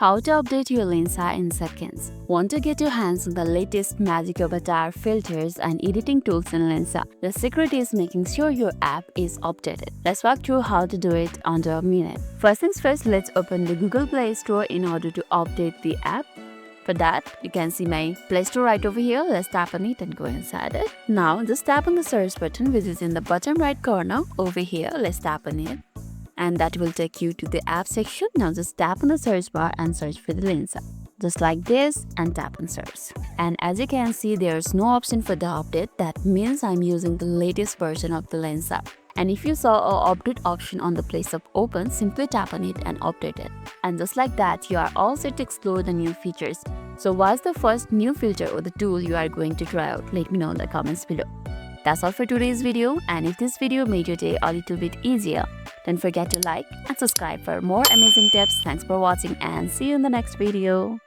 How to update your Lensa in seconds. Want to get your hands on the latest magic avatar filters and editing tools in Lensa? The secret is making sure your app is updated. Let's walk through how to do it under a minute. First things first, let's open the Google Play Store in order to update the app. For that, you can see my Play Store right over here. Let's tap on it and go inside it. Now, just tap on the search button which is in the bottom right corner over here. Let's tap on it. And that will take you to the app section. Now just tap on the search bar and search for the Lensa. Just like this and tap on search. And as you can see, there's no option for the update. That means I'm using the latest version of the Lensa. And if you saw an update option on the place of open, simply tap on it and update it. And just like that, you are all set to explore the new features. So what's the first new filter or the tool you are going to try out? Let me know in the comments below. That's all for today's video, and if this video made your day a little bit easier, don't forget to like and subscribe for more amazing tips. Thanks for watching and see you in the next video.